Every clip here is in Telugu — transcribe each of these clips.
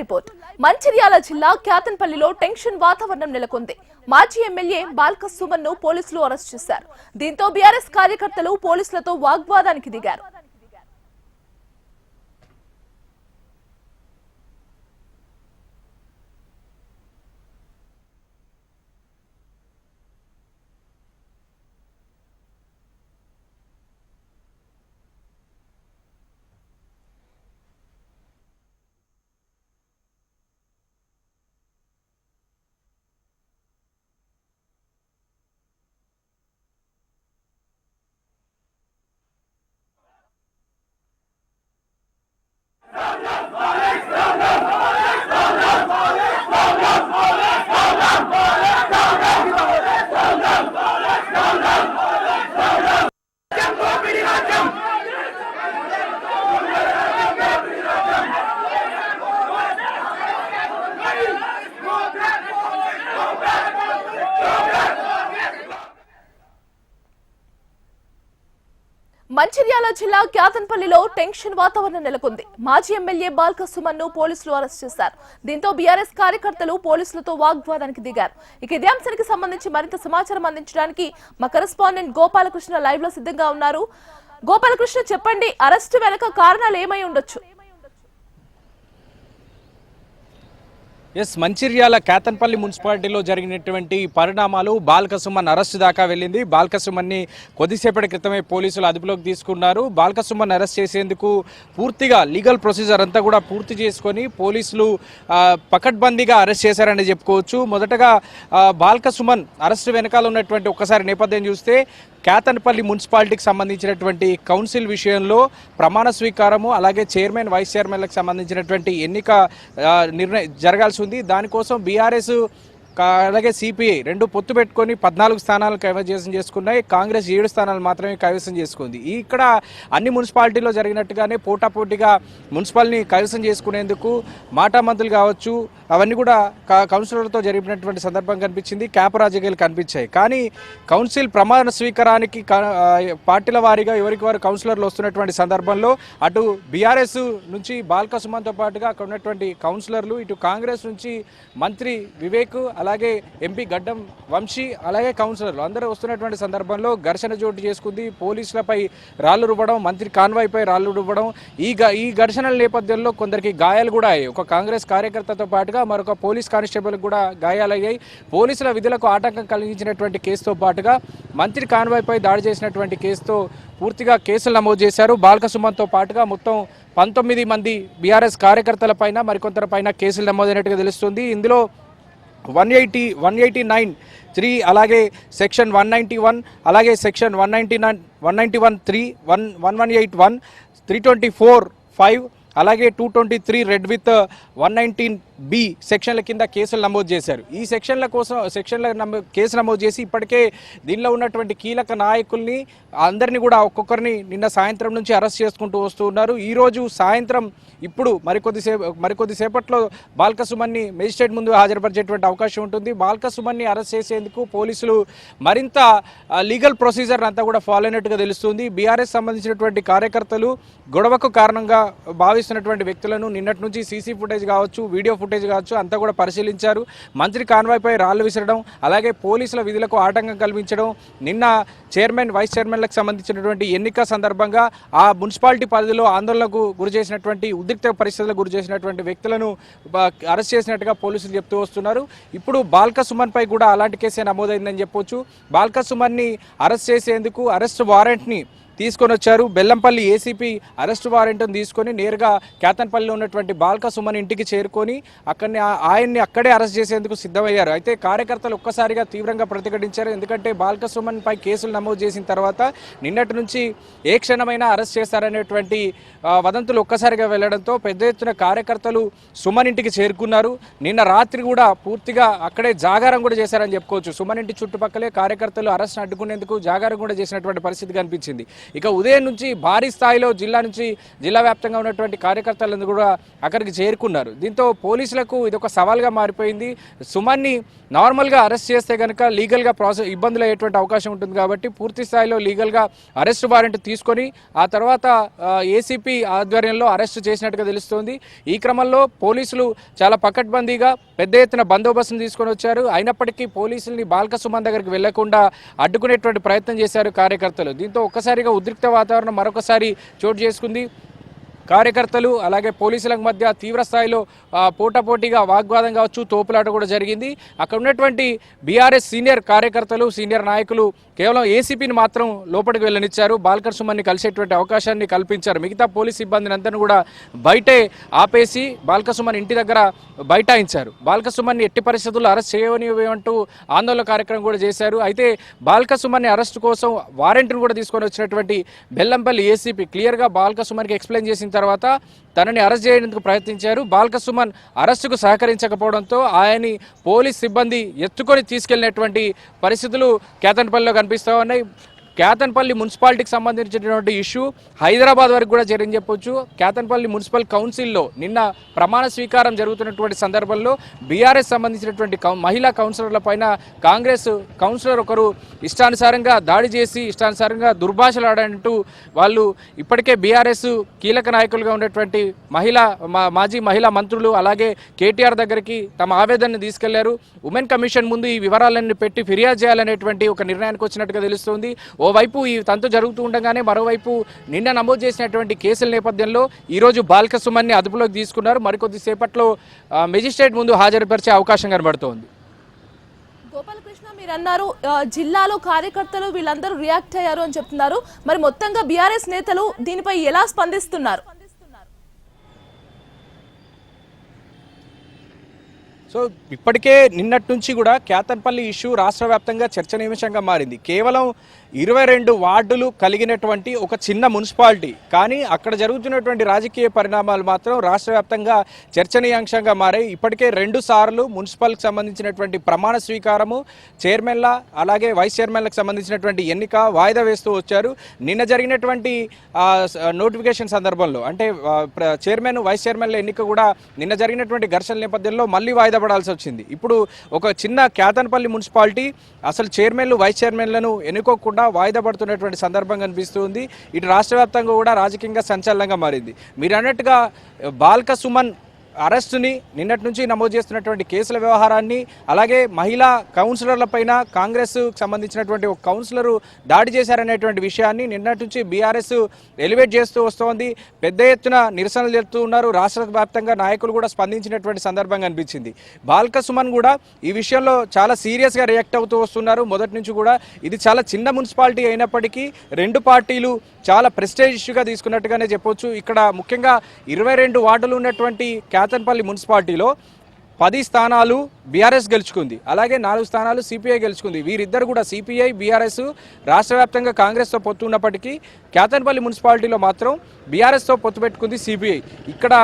రిపోర్ట్ మంచిర్యాల జిల్లా క్యాతన్పల్లిలో టెన్షన్ వాతావరణం నెలకొంది. మాజీ ఎమ్మెల్యే బాల్క సుమన్ ను పోలీసులు అరెస్ట్ చేశారు. దీంతో బీఆర్ఎస్ కార్యకర్తలు పోలీసులతో వాగ్వాదానికి దిగారు. మంచిర్యాల జిల్లా క్యాతన్పల్లిలో టెన్షన్ వాతావరణం నెలకొంది. మాజీ ఎమ్మెల్యే బాల్క సుమన్ ను పోలీసులు అరెస్ట్ చేశారు. దీంతో బీఆర్ఎస్ కార్యకర్తలు పోలీసులతో వాగ్వాదానికి దిగారు. ఇక ఇదే అంశానికి సంబంధించి మరింత సమాచారం అందించడానికి మా కరెస్పాండెంట్ గోపాలకృష్ణ లైవ్ లో సిద్ధంగా ఉన్నారు. గోపాలకృష్ణ, చెప్పండి, అరెస్టు వెనక కారణాలు ఏమై ఉండొచ్చు? మంచిర్యాల క్యాతన్పల్లి మున్సిపాలిటీలో జరిగినటువంటి పరిణామాలు బాల్క సుమన్ అరెస్ట్ దాకా వెళ్ళింది. బాల్క సుమన్ని కొద్దిసేపటి క్రితమే పోలీసులు అదుపులోకి తీసుకున్నారు. బాల్క సుమన్ అరెస్ట్ చేసేందుకు పూర్తిగా లీగల్ ప్రొసీజర్ అంతా కూడా పూర్తి చేసుకొని పోలీసులు పకడ్బందీగా అరెస్ట్ చేశారని చెప్పుకోవచ్చు. మొదటగా బాల్క సుమన్ అరెస్ట్ వెనకాల ఉన్నటువంటి ఒక్కసారి నేపథ్యం చూస్తే క్యాతన్పల్లి మున్సిపాలిటీకి సంబంధించినటువంటి కౌన్సిల్ విషయంలో ప్రమాణ స్వీకారము అలాగే చైర్మన్ వైస్ చైర్మన్లకు సంబంధించినటువంటి ఎన్నిక నిర్ణయం జరగాల్సి ఉంది. దానికోసం బీఆర్ఎస్ అలాగే సిపిఐ రెండు పొత్తు పెట్టుకొని 14 స్థానాలు కైవసం చేసుకున్నాయి. కాంగ్రెస్ 7 స్థానాలు మాత్రమే కైవసం చేసుకుంది. ఇక్కడ అన్ని మున్సిపాలిటీలో జరిగినట్టుగానే పోటాపోటీగా మున్సిపాలిటీని కైవసం చేసుకునేందుకు మాటామంతులు కావచ్చు అవన్నీ కూడా కౌన్సిలర్లతో జరిపినటువంటి సందర్భం కనిపించింది. క్యాప్ రాజకీయాలు కనిపించాయి. కానీ కౌన్సిల్ ప్రమాణ స్వీకారానికి పార్టీల వారీగా ఎవరికి వారు కౌన్సిలర్లు వస్తున్నటువంటి సందర్భంలో అటు బీఆర్ఎస్ నుంచి బాల్క సుమన్తో పాటుగా అక్కడ ఉన్నటువంటి కౌన్సిలర్లు, ఇటు కాంగ్రెస్ నుంచి మంత్రి వివేక్ అలాగే ఎంపీ గడ్డం వంశీ అలాగే కౌన్సిలర్లు అందరూ వస్తున్నటువంటి సందర్భంలో ఘర్షణ చోటు చేసుకుంది. పోలీసులపై రాళ్లు రువ్వడం, మంత్రి కాన్వాయ్పై రాళ్లు రువ్వడం, ఈ ఘర్షణల నేపథ్యంలో కొందరికి గాయాలు కూడా అయ్యాయి. ఒక కాంగ్రెస్ కార్యకర్తతో పాటుగా మరొక పోలీస్ కానిస్టేబుల్ కూడా గాయాలయ్యాయి. పోలీసుల విధులకు ఆటంకం కలిగించినటువంటి కేసుతో పాటుగా మంత్రి కాన్వాయ్పై దాడి చేసినటువంటి కేసుతో పూర్తిగా కేసులు నమోదు చేశారు. బాల్క సుమన్తో పాటుగా మొత్తం 19 మంది బీఆర్ఎస్ కార్యకర్తలపైన మరికొందరిపైన కేసులు నమోదైనట్టుగా తెలుస్తుంది. ఇందులో 189(3) అలాగే సెక్షన్ 191 అలాగే సెక్షన్ 191(3), 1181, 324(5) అలాగే 223 రెడ్ విత్ 119(b) సెక్షన్ల కింద కేసులు నమోదు చేశారు. ఈ సెక్షన్ల కేసు నమోదు చేసి ఇప్పటికే దీనిలో ఉన్నటువంటి కీలక నాయకుల్ని అందరినీ కూడా ఒక్కొక్కరిని నిన్న సాయంత్రం నుంచి అరెస్ట్ చేసుకుంటూ వస్తూ ఉన్నారు. ఈరోజు సాయంత్రం ఇప్పుడు మరికొద్దిసేపట్లో బాల్క సుమన్ని మేజిస్ట్రేట్ ముందు హాజరుపరిచేటువంటి అవకాశం ఉంటుంది. బాల్క సుమన్ని అరెస్ట్ చేసేందుకు పోలీసులు మరింత లీగల్ ప్రొసీజర్ అంతా కూడా ఫాలో అయినట్టుగా తెలుస్తుంది. బీఆర్ఎస్ సంబంధించినటువంటి కార్యకర్తలు గొడవకు కారణంగా భావిస్తున్నటువంటి వ్యక్తులను నిన్నటి నుంచి సీసీ ఫుటేజ్ కావచ్చు, వీడియో ఫుటేజ్ కావచ్చు అంతా కూడా పరిశీలించారు. మంత్రి కాన్వాయ్పై రాళ్లు విసరడం అలాగే పోలీసుల విధులకు ఆటంకం కల్పించడం, నిన్న చైర్మన్ వైస్ చైర్మన్లకు సంబంధించినటువంటి ఎన్నిక సందర్భంగా ఆ మున్సిపాలిటీ పరిధిలో ఆందోళనకు గురి చేసినటువంటి ఉద్రిక్త పరిస్థితులకు గురి చేసినటువంటి వ్యక్తులను అరెస్ట్ చేసినట్టుగా పోలీసులు చెప్తూ వస్తున్నారు. ఇప్పుడు బాల్క సుమన్ పై కూడా అలాంటి కేసే నమోదైందని చెప్పొచ్చు. బాల్క సుమన్ని అరెస్ట్ చేసేందుకు అరెస్ట్ వారెంట్ని తీసుకొని వచ్చారు. బెల్లంపల్లి ఏసీపీ అరెస్ట్ వారెంట్ను తీసుకొని నేరుగా క్యాతన్పల్లిలో ఉన్నటువంటి బాల్క సుమన్ ఇంటికి చేరుకొని ఆయన్ని అక్కడే అరెస్ట్ చేసేందుకు సిద్ధమయ్యారు. అయితే కార్యకర్తలు ఒక్కసారిగా తీవ్రంగా ప్రతిఘటించారు. ఎందుకంటే బాల్క సుమన్ పై కేసులు నమోదు చేసిన తర్వాత నిన్నటి నుంచి ఏ క్షణమైనా అరెస్ట్ చేస్తారనేటువంటి వదంతులు ఒక్కసారిగా వెళ్లడంతో పెద్ద ఎత్తున కార్యకర్తలు సుమన్ ఇంటికి చేరుకున్నారు. నిన్న రాత్రి కూడా పూర్తిగా అక్కడే జాగారం కూడా చేశారని చెప్పుకోవచ్చు. సుమన్ ఇంటి చుట్టుపక్కలే కార్యకర్తలు అరెస్ట్ అడ్డుకునేందుకు జాగారం కూడా చేసినటువంటి పరిస్థితి కనిపించింది. ఇక ఉదయం నుంచి భారీ స్థాయిలో జిల్లా వ్యాప్తంగా ఉన్నటువంటి కార్యకర్తలందరూ కూడా అక్కడికి చేరుకున్నారు. దీంతో పోలీసులకు ఇది ఒక సవాల్గా మారిపోయింది. సుమన్ని నార్మల్గా అరెస్ట్ చేస్తే కనుక లీగల్గా ఇబ్బందులు అయ్యేటువంటి అవకాశం ఉంటుంది కాబట్టి పూర్తి స్థాయిలో లీగల్గా అరెస్ట్ వారెంట్ తీసుకొని ఆ తర్వాత ఏసీపీ ఆధ్వర్యంలో అరెస్ట్ చేసినట్టుగా తెలుస్తోంది. ఈ క్రమంలో పోలీసులు చాలా పకడ్బందీగా పెద్ద ఎత్తున బందోబస్తును తీసుకొని వచ్చారు. అయినప్పటికీ పోలీసుల్ని బాల్క సుమన్ దగ్గరికి వెళ్లకుండా అడ్డుకునేటువంటి ప్రయత్నం చేశారు కార్యకర్తలు. దీంతో ఒక్కసారిగా ఉద్రిక్త వాతావరణం మరొకసారి చోటు చేసుకుంది. కార్యకర్తలు అలాగే పోలీసులకు మధ్య తీవ్ర స్థాయిలో పోటాపోటీగా వాగ్వాదం కావచ్చు, తోపులాట కూడా జరిగింది. అక్కడ ఉన్నటువంటి బీఆర్ఎస్ సీనియర్ కార్యకర్తలు, సీనియర్ నాయకులు కేవలం ఏసీపీని మాత్రం లోపలికి వెళ్ళనిచ్చారు. బాల్క సుమన్ని కలిసేటువంటి అవకాశాన్ని కల్పించారు. మిగతా పోలీస్ సిబ్బందిని అంతా కూడా బయటే ఆపేసి బాల్క సుమన్ ఇంటి దగ్గర బైఠాయించారు. బాల్క సుమన్ని ఎట్టి పరిస్థితుల్లో అరెస్ట్ చేయనివ్వంటూ ఆందోళన కార్యక్రమం కూడా చేశారు. అయితే బాల్క సుమన్ని అరెస్టు కోసం వారెంట్ను కూడా తీసుకొని వచ్చినటువంటి బెల్లంపల్లి ఏసీపీ క్లియర్గా బాల్క సుమన్కి ఎక్స్ప్లెయిన్ చేసిన తర్వాత తనని అరెస్ట్ చేయడానికి ప్రయత్నించారు. బాల్క సుమన్ అరెస్టుకు సహకరించకపోవడంతో ఆయన్ని పోలీస్ సిబ్బంది ఎత్తుకొని తీసుకెళ్లినటువంటి పరిస్థితులు కేతన్పల్లిలో కనిపిస్తూ ఉన్నాయి. కేతన్పల్లి మున్సిపాలిటీకి సంబంధించినటువంటి ఇష్యూ హైదరాబాద్ వరకు కూడా జరిగింది చెప్పొచ్చు. కేతన్పల్లి మున్సిపల్ కౌన్సిల్లో నిన్న ప్రమాణ స్వీకారం జరుగుతున్నటువంటి సందర్భంలో బీఆర్ఎస్ సంబంధించినటువంటి మహిళా కౌన్సిలర్ల పైన కాంగ్రెస్ కౌన్సిలర్ ఒకరు ఇష్టానుసారంగా దాడి చేసి ఇష్టానుసారంగా దుర్భాషలాడంటూ వాళ్ళు ఇప్పటికే బీఆర్ఎస్ కీలక నాయకులుగా ఉన్నటువంటి మాజీ మహిళా మంత్రులు అలాగే కేటీఆర్ దగ్గరికి తమ ఆవేదనను తీసుకెళ్లారు. ఉమెన్ కమిషన్ ముందు ఈ వివరాలన్నీ పెట్టి ఫిర్యాదు చేయాలనేటువంటి ఒక నిర్ణయానికి వచ్చినట్టుగా తెలుస్తోంది. ఓవైపు ఈ తంతు జరుగుతూ ఉండగానే మరోవైపు నిన్న నమోదు చేసినటువంటి కేసుల నేపథ్యంలో ఈరోజు బాల్క సుమన్ని అదుపులోకి తీసుకున్నారు. మరికొద్ది సేపట్లో మెజిస్ట్రేట్ ముందు హాజరుపరిచే అవకాశం కనబడుతోంది. గోపాలకృష్ణ, మీరు అన్నారు జిల్లాలో కార్యకర్తలు వీళ్ళందరూ రియాక్ట్ అయ్యారు అని చెప్తున్నారు. మరి మొత్తంగా బీఆర్ఎస్ నేతలు దీనిపై ఎలా స్పందిస్తున్నారు? సో ఇప్పటికే నిన్నటి నుంచి కూడా కేతన్పల్లి ఇష్యూ రాష్ట్ర వ్యాప్తంగా చర్చనీయాంశంగా మారింది. కేవలం 22 వార్డులు కలిగినటువంటి ఒక చిన్న మున్సిపాలిటీ, కానీ అక్కడ జరుగుతున్నటువంటి రాజకీయ పరిణామాలు మాత్రం రాష్ట్ర వ్యాప్తంగా చర్చనీయాంశంగా మారాయి. ఇప్పటికే 2 సార్లు మున్సిపల్కి సంబంధించినటువంటి ప్రమాణ స్వీకారము, చైర్మన్ల అలాగే వైస్ చైర్మన్లకు సంబంధించినటువంటి ఎన్నిక వాయిదా వేస్తూ వచ్చారు. నిన్న జరిగినటువంటి నోటిఫికేషన్ సందర్భంలో అంటే చైర్మన్ వైస్ చైర్మన్ల ఎన్నిక కూడా నిన్న జరిగినటువంటి ఘర్షణ నేపథ్యంలో మళ్ళీ వాయిదా పడాల్సి వచ్చింది. ఇప్పుడు ఒక చిన్న కేతన్పల్లి మున్సిపాలిటీ అసలు చైర్మన్లు వైస్ చైర్మన్లను ఎన్నుకోకుండా వాయిదా పడుతున్నటువంటి సందర్భం కనిపిస్తుంది. ఇటు రాష్ట్ర వ్యాప్తంగా కూడా రాజకీయంగా సంచలనంగా మారింది. మీరు అన్నట్టుగా బాల్క సుమన్ అరెస్టుని నిన్నటి నుంచి నమోదు చేస్తున్నటువంటి కేసుల వ్యవహారాన్ని అలాగే మహిళా కౌన్సిలర్లపైన కాంగ్రెస్ సంబంధించినటువంటి ఒక కౌన్సిలరు దాడి చేశారనేటువంటి విషయాన్ని నిన్నటి నుంచి బీఆర్ఎస్ ఎలివేట్ చేస్తూ వస్తోంది. పెద్ద ఎత్తున నిరసనలు చేస్తూ ఉన్నారు. రాష్ట్ర వ్యాప్తంగా నాయకులు కూడా స్పందించినటువంటి సందర్భం కనిపించింది. బాల్క సుమన్ కూడా ఈ విషయంలో చాలా సీరియస్గా రియాక్ట్ అవుతూ వస్తున్నారు. మొదటి నుంచి కూడా ఇది చాలా చిన్న మున్సిపాలిటీ అయినప్పటికీ 2 పార్టీలు చాలా ప్రెస్టేజ్ ఇష్యూగా తీసుకున్నట్టుగానే చెప్పొచ్చు. ఇక్కడ ముఖ్యంగా 22 వార్డులు ఉన్నటువంటి కేతన్పల్లి మున్సిపాలిటీలో 10 స్థానాలు బీఆర్ఎస్ గెలుచుకుంది, అలాగే 4 స్థానాలు సిపిఐ గెలుచుకుంది. వీరిద్దరు కూడా సిపిఐ బీఆర్ఎస్ రాష్ట్ర వ్యాప్తంగా కాంగ్రెస్తో పొత్తు ఉన్నప్పటికీ కేతన్పల్లి మున్సిపాలిటీలో మాత్రం బీఆర్ఎస్తో పొత్తు పెట్టుకుంది సిపిఐ. ఇక్కడ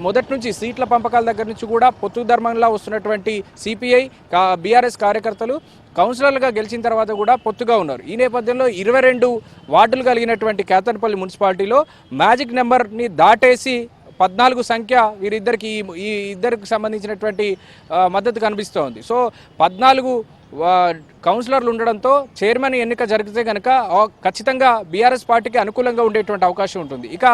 మొదటి నుంచి సీట్ల పంపకాల దగ్గర నుంచి కూడా పొత్తు ధర్మంలా వస్తున్నటువంటి సిపిఐ బీఆర్ఎస్ కార్యకర్తలు కౌన్సిలర్లుగా గెలిచిన తర్వాత కూడా పొత్తుగా ఉన్నారు. ఈ నేపథ్యంలో 22 వార్డులు కలిగినటువంటి కేతన్పల్లి మున్సిపాలిటీలో మ్యాజిక్ నెంబర్ని దాటేసి 14 సంఖ్య వీరిద్దరికి ఈ ఇద్దరికి సంబంధించినటువంటి మద్దతు కనిపిస్తోంది. సో 14 కౌన్సిలర్లు ఉండడంతో చైర్మన్ ఎన్నిక జరిగితే కనుక ఖచ్చితంగా బీఆర్ఎస్ పార్టీకి అనుకూలంగా ఉండేటువంటి అవకాశం ఉంటుంది. ఇక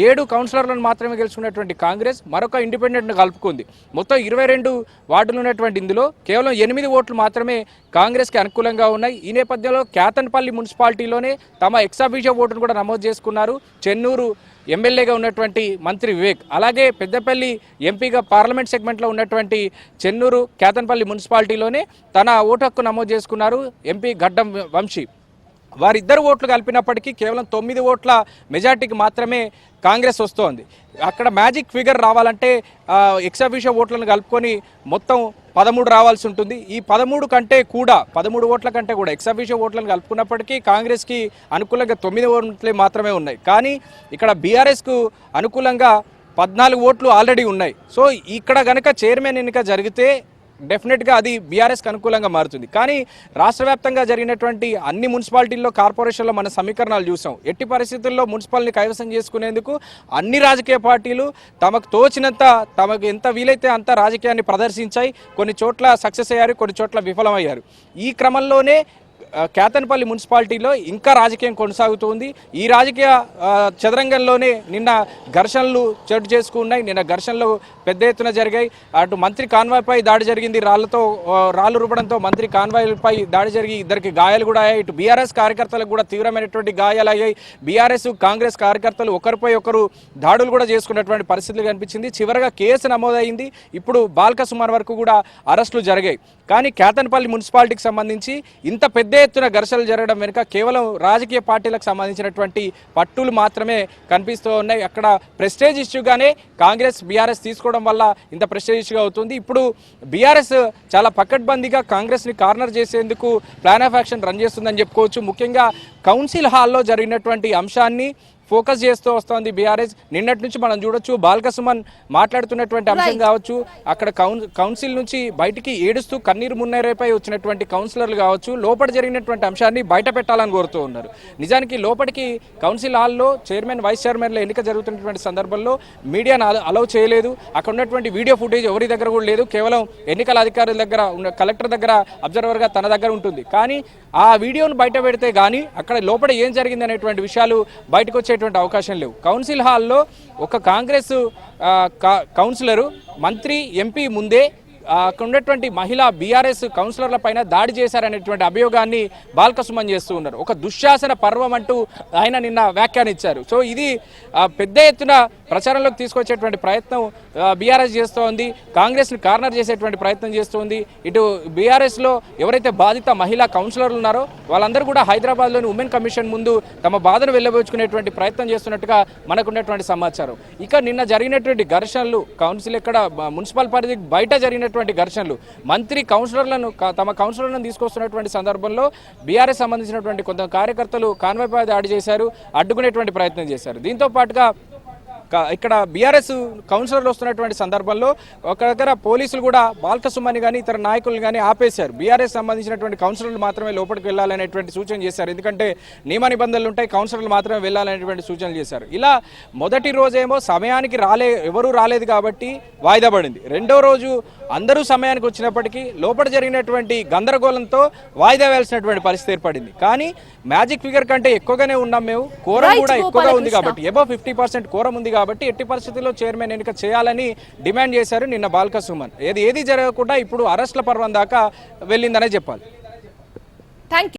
7 కౌన్సిలర్లను మాత్రమే గెలుచుకున్నటువంటి కాంగ్రెస్ మరొక ఇండిపెండెంట్ను కలుపుకుంది. మొత్తం 22 వార్డులు ఉన్నటువంటి ఇందులో కేవలం 8 ఓట్లు మాత్రమే కాంగ్రెస్కి అనుకూలంగా ఉన్నాయి. ఈ నేపథ్యంలో కేతన్పల్లి మున్సిపాలిటీలోనే తమ ఎక్సాఫిషియో ఓటును కూడా నమోదు చేసుకున్నారు. చెన్నూరు ఎమ్మెల్యేగా ఉన్నటువంటి మంత్రి వివేక్, అలాగే పెద్దపల్లి ఎంపీగా పార్లమెంట్ సెగ్మెంట్లో ఉన్నటువంటి చెన్నూరు కేతన్పల్లి మున్సిపాలిటీలోనే తన ఓటు హక్కు నమోదు చేసుకున్నారు ఎంపీ గడ్డం వంశీ. వారిద్దరు ఓట్లు కలిపినప్పటికీ కేవలం 9 ఓట్ల మెజార్టీకి మాత్రమే కాంగ్రెస్ వస్తోంది. అక్కడ మ్యాజిక్ ఫిగర్ రావాలంటే ఎక్సాఫిషియో ఓట్లను కలుపుకొని మొత్తం 13 రావాల్సి ఉంటుంది. ఈ 13 ఓట్ల కంటే కూడా ఎక్సాఫిషియో ఓట్లను కలుపుకున్నప్పటికీ కాంగ్రెస్కి అనుకూలంగా 9 ఓట్లే మాత్రమే ఉన్నాయి. కానీ ఇక్కడ బీఆర్ఎస్కు అనుకూలంగా 14 ఓట్లు ఆల్రెడీ ఉన్నాయి. సో ఇక్కడ కనుక చైర్మన్ ఎన్నిక జరిగితే డెఫినెట్గా అది బీఆర్ఎస్కి అనుకూలంగా మారుతుంది. కానీ రాష్ట్ర వ్యాప్తంగా జరిగినటువంటి అన్ని మున్సిపాలిటీల్లో కార్పొరేషన్లో మన సమీకరణాలు చూసాం. ఎట్టి పరిస్థితుల్లో మున్సిపాలిటీని కైవసం చేసుకునేందుకు అన్ని రాజకీయ పార్టీలు తమకు తోచినంత, తమకు ఎంత వీలైతే అంత రాజకీయాన్ని ప్రదర్శించాయి. కొన్ని చోట్ల సక్సెస్ అయ్యారు, కొన్ని చోట్ల విఫలమయ్యారు. ఈ క్రమంలోనే కేతన్పల్లి మున్సిపాలిటీలో ఇంకా రాజకీయం కొనసాగుతుంది. ఈ రాజకీయ చదరంగంలోనే నిన్న ఘర్షణలు చోటు చేసుకున్నాయి. నిన్న ఘర్షణలు పెద్ద ఎత్తున జరిగాయి. అటు మంత్రి కాన్వాయ్పై దాడి జరిగింది, రాళ్ళు రుబ్బడంతో మంత్రి కాన్వాయ్పై దాడి జరిగి ఇద్దరికి గాయాలు కూడా అయ్యాయి. ఇటు బీఆర్ఎస్ కార్యకర్తలకు కూడా తీవ్రమైనటువంటి గాయాలు అయ్యాయి. బీఆర్ఎస్ కాంగ్రెస్ కార్యకర్తలు ఒకరిపై ఒకరు దాడులు కూడా చేసుకున్నటువంటి పరిస్థితులు కనిపించింది. చివరగా కేసు నమోదైంది. ఇప్పుడు బాల్క సుమన్ వరకు కూడా అరెస్టులు జరిగాయి. కానీ కేతన్పల్లి మున్సిపాలిటీకి సంబంధించి ఇంత పెద్ద ఎత్తున ఘర్షణలు జరగడం వెనుక కేవలం రాజకీయ పార్టీలకు సంబంధించినటువంటి పట్టులు మాత్రమే కనిపిస్తూ ఉన్నాయి. అక్కడ ప్రెస్టేజ్ ఇష్యూగానే కాంగ్రెస్ బీఆర్ఎస్ తీసుకోవడం వల్ల ఇంత ప్రెస్టేజ్ ఇష్యూగా అవుతుంది. ఇప్పుడు బీఆర్ఎస్ చాలా పకడ్బందీగా కాంగ్రెస్ని కార్నర్ చేసేందుకు ప్లాన్ ఆఫ్ యాక్షన్ రన్ చేస్తుందని చెప్పుకోవచ్చు. ముఖ్యంగా కౌన్సిల్ హాల్లో జరిగినటువంటి అంశాన్ని ఫోకస్ చేస్తూ వస్తోంది బీఆర్ఎస్. నిన్నటి నుంచి మనం చూడొచ్చు, బాల్క సుమన్ మాట్లాడుతున్నటువంటి అంశం కావచ్చు, అక్కడ కౌన్సిల్ నుంచి బయటికి ఏడుస్తూ కన్నీరు మున్నీరుపై వచ్చినటువంటి కౌన్సిలర్లు కావచ్చు, లోపల జరిగినటువంటి అంశాన్ని బయట పెట్టాలని కోరుతూ ఉన్నారు. నిజానికి లోపలికి కౌన్సిల్ హాల్లో చైర్మన్, వైస్ చైర్మన్ల ఎన్నిక జరుగుతున్నటువంటి సందర్భంలో మీడియాను అలౌ చేయలేదు. అక్కడ ఉన్నటువంటి వీడియో ఫుటేజ్ ఎవరి దగ్గర కూడా లేదు. కేవలం ఎన్నికల అధికారుల దగ్గర ఉన్న, కలెక్టర్ దగ్గర అబ్జర్వర్గా తన దగ్గర ఉంటుంది. కానీ ఆ వీడియోను బయట పెడితే కానీ అక్కడ లోపల ఏం జరిగింది అనేటువంటి విషయాలు బయటకు వచ్చేటువంటి అవకాశం లేవు. కౌన్సిల్ హాల్లో ఒక కాంగ్రెస్ కౌన్సిలరు మంత్రి, ఎంపీ ముందే అక్కడ ఉన్నటువంటి మహిళా బీఆర్ఎస్ కౌన్సిలర్ల పైన దాడి చేశారనేటువంటి అభియోగాన్ని బాల్క సుమన్ చేస్తూ ఉన్నారు. ఒక దుశ్శాసన పర్వం అంటూ ఆయన నిన్న వ్యాఖ్యానించారు. సో ఇది పెద్ద ఎత్తున ప్రచారంలోకి తీసుకొచ్చేటువంటి ప్రయత్నం బీఆర్ఎస్ చేస్తోంది. కాంగ్రెస్ని కార్నర్ చేసేటువంటి ప్రయత్నం చేస్తోంది. ఇటు బీఆర్ఎస్లో ఎవరైతే బాధిత మహిళా కౌన్సిలర్లు ఉన్నారో వాళ్ళందరూ కూడా హైదరాబాద్లోని ఉమెన్ కమిషన్ ముందు తమ బాధను వెళ్ళబోచుకునేటువంటి ప్రయత్నం చేస్తున్నట్టుగా మనకున్నటువంటి సమాచారం. ఇక నిన్న జరిగినటువంటి ఘర్షణలు కౌన్సిల్ ఎక్కడ మున్సిపల్ పరిధి బయట జరిగినటువంటి ఘర్షణలు, మంత్రి కౌన్సిలర్లను తమ కౌన్సిలర్లను తీసుకొస్తున్నటువంటి సందర్భంలో బీఆర్ఎస్ సంబంధించినటువంటి కొంత కార్యకర్తలు కాన్వాయ్పై దాడి చేశారు, అడ్డుకునేటువంటి ప్రయత్నం చేశారు. దీంతో పాటుగా ఇక్కడ బీఆర్ఎస్ కౌన్సిలర్లు వస్తున్నటువంటి సందర్భంలో ఒక దగ్గర పోలీసులు కూడా బాల్క సుమన్ కానీ ఇతర నాయకులను కానీ ఆపేశారు. బీఆర్ఎస్ సంబంధించినటువంటి కౌన్సిలర్లు మాత్రమే లోపలికి వెళ్ళాలనేటువంటి సూచన చేశారు. ఎందుకంటే నియమ నిబంధనలు ఉంటాయి, కౌన్సిలర్లు మాత్రమే వెళ్ళాలనేటువంటి సూచనలు చేశారు. ఇలా మొదటి రోజేమో సమయానికి ఎవరూ రాలేదు కాబట్టి వాయిదా పడింది. రెండో రోజు అందరూ సమయానికి వచ్చినప్పటికీ లోపల జరిగినటువంటి గందరగోళంతో వాయిదా వేయాల్సినటువంటి పరిస్థితి ఏర్పడింది. కానీ మ్యాజిక్ ఫిగర్ కంటే ఎక్కువగానే ఉన్నాం మేము, కోరం కూడా ఎక్కువగా ఉంది కాబట్టి, అబౌవ్ 50% కోరం ఉంది కాబట్టి ఎట్టి పరిస్థితుల్లో చైర్మన్ ఎన్నిక చేయాలని డిమాండ్ చేశారు నిన్న బాల్క సుమన్. ఏది జరగకుండా ఇప్పుడు అరెస్ట్ల పర్వం దాకా వెళ్ళిందనే చెప్పాలి. Thank you.